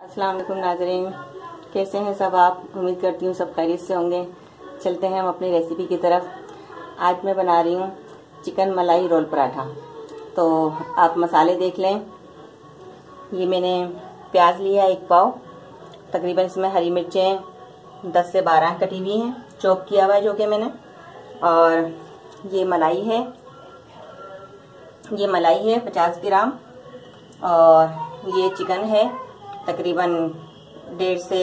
अस्सलाम वालेकुम नाज़रीन, कैसे हैं सब आप। उम्मीद करती हूँ सब खैरियत से होंगे। चलते हैं हम अपनी रेसिपी की तरफ। आज मैं बना रही हूँ चिकन मलाई रोल पराठा। तो आप मसाले देख लें। ये मैंने प्याज लिया 1 पाव, तकरीबन इसमें हरी मिर्चें 10 से 12 कटी हुई हैं, चॉप किया हुआ है जो कि मैंने। और ये मलाई है 50 ग्राम। और ये चिकन है तकरीबन 1.5 से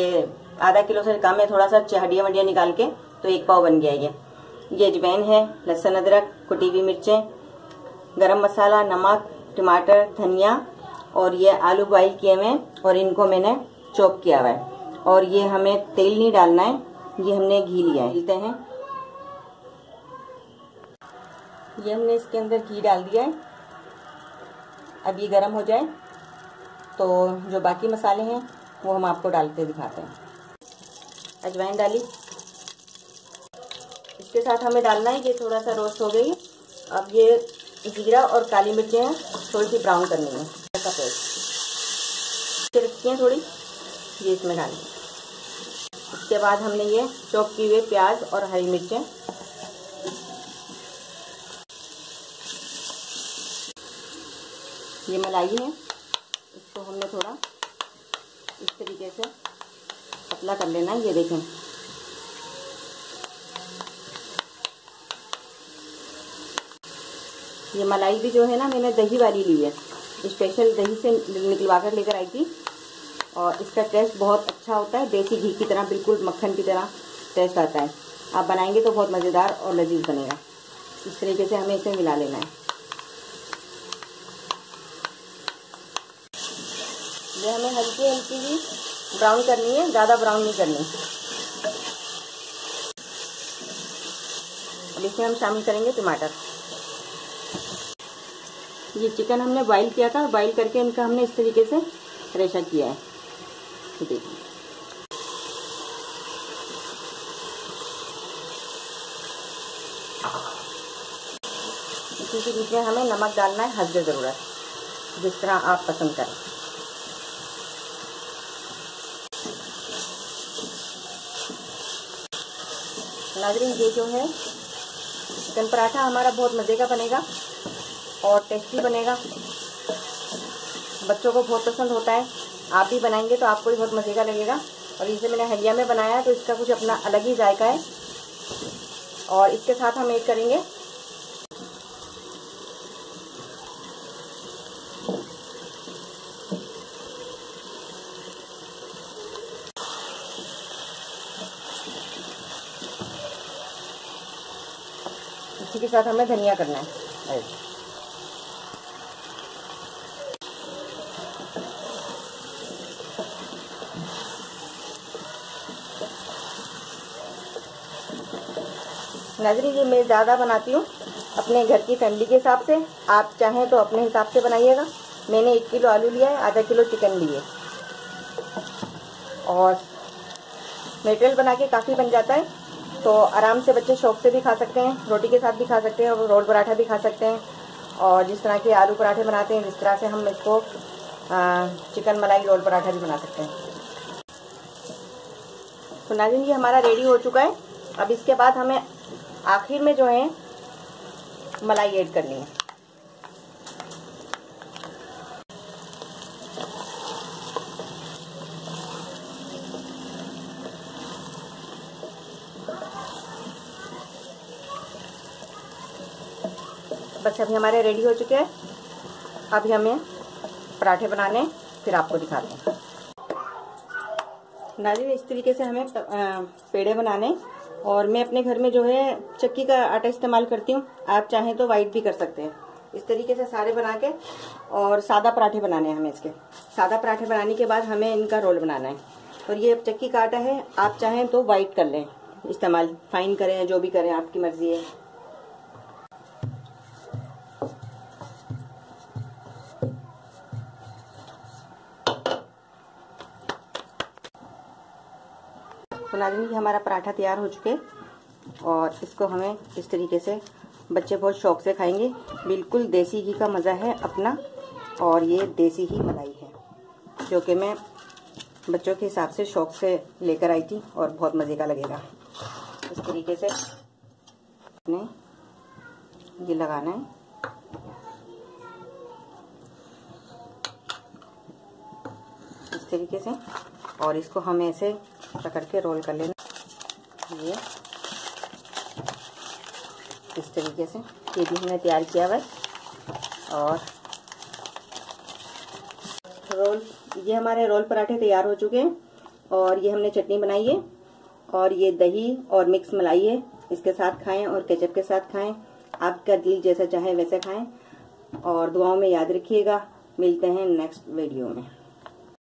आधा किलो से कम है, थोड़ा सा हड्डियाँ वड्डियाँ निकाल के, तो 1 पाव बन गया ये अजवाइन है, लहसुन अदरक, कुटी हुई मिर्चें, गरम मसाला, नमक, टमाटर, धनिया। और ये आलू बॉईल किए हुए और इनको मैंने चॉप किया हुआ है। और ये हमें तेल नहीं डालना है, ये हमने घी लिया है। लेते हैं, ये हमने इसके अंदर घी डाल दिया है। अब ये गर्म हो जाए तो जो बाकी मसाले हैं वो हम आपको डालते दिखाते हैं। अजवाइन डाली, इसके साथ हमें डालना है, ये थोड़ा सा रोस्ट हो गई। अब ये जीरा और काली मिर्चें हैं, थोड़ी सी ब्राउन करनी है। का पेस्ट रखी है थोड़ी, ये इसमें डालनी है। इसके बाद हमने ये चॉप किए हुए प्याज और हरी मिर्चें, ये मलाई है, इसको हमने थोड़ा इस तरीके से पतला कर लेना है। ये देखें, ये मलाई भी जो है ना, मैंने दही वाली ली है, स्पेशल दही से निकलवा कर लेकर आई थी। और इसका टेस्ट बहुत अच्छा होता है, देसी घी की तरह, बिल्कुल मक्खन की तरह टेस्ट आता है। आप बनाएंगे तो बहुत मज़ेदार और लजीज बनेगा। इस तरीके से हमें इसे मिला लेना है। ये हमें हल्की हल्की ही ब्राउन करनी है, ज़्यादा ब्राउन नहीं करनी। अब इसमें हम शामिल करेंगे टमाटर। ये चिकन हमने बॉईल किया था, बॉईल करके इनका हमने इस तरीके से रेशा किया है। तो देखिए, इसी के बीच में हमें नमक डालना है हस्ब ज़रूरत, जिस तरह आप पसंद करें। नाज़रीन, ये जो है चिकन पराठा हमारा बहुत मज़े का बनेगा और टेस्टी बनेगा। बच्चों को बहुत पसंद होता है। आप भी बनाएंगे तो आपको भी बहुत मज़े का लगेगा। और इसे मैंने हलिया में बनाया है, तो इसका कुछ अपना अलग ही जायका है। और इसके साथ हम ऐड करेंगे इसी के साथ हमें धनिया करना है। नाज़रीन, ये मैं ज़्यादा बनाती हूँ अपने घर की फैमिली के हिसाब से। आप चाहें तो अपने हिसाब से बनाइएगा। मैंने 1 किलो आलू लिया है, आधा किलो चिकन लिए, और मटेरियल बना के काफ़ी बन जाता है। तो आराम से बच्चे शौक से भी खा सकते हैं, रोटी के साथ भी खा सकते हैं, और रोल पराठा भी खा सकते हैं। और जिस तरह के आलू पराठे बनाते हैं, जिस तरह से हम इसको चिकन मलाई रोल पराठा भी बना सकते हैं। तो नाज़रीन, ये हमारा रेडी हो चुका है। अब इसके बाद हमें आखिर में जो है मलाई ऐड करनी है। बस अभी हमारे रेडी हो चुके हैं। अभी हमें पराठे बनाने, फिर आपको दिखाते हैं। नाज़रीन, इस तरीके से हमें पेड़े बनाने। और मैं अपने घर में जो है चक्की का आटा इस्तेमाल करती हूँ। आप चाहें तो वाइट भी कर सकते हैं। इस तरीके से सारे बना के, और सादा पराठे बनाने हैं हमें। इसके सादा पराठे बनाने के बाद हमें इनका रोल बनाना है। और ये चक्की का आटा है, आप चाहें तो वाइट कर लें इस्तेमाल, फाइन करें, जो भी करें, आपकी मर्जी है। तो नाज़रीन, हमारा पराठा तैयार हो चुके, और इसको हमें इस तरीके से, बच्चे बहुत शौक से खाएंगे। बिल्कुल देसी घी का मज़ा है अपना। और ये देसी ही मलाई है जो कि मैं बच्चों के हिसाब से शौक से लेकर आई थी और बहुत मज़े का लगेगा। इस तरीके से ने ये लगाना है। इस तरीके से, और इसको हम ऐसे पकड़ के रोल कर लेना। ये इस तरीके से ये भी हमने तैयार किया हुआ है। और रोल, ये हमारे रोल पराठे तैयार हो चुके हैं। और ये हमने चटनी बनाई है और ये दही और मिक्स मलाई है, इसके साथ खाएं और केचप के साथ खाएं। आपका दिल जैसा चाहे वैसे खाएं और दुआओं में याद रखिएगा। मिलते हैं नेक्स्ट वीडियो में।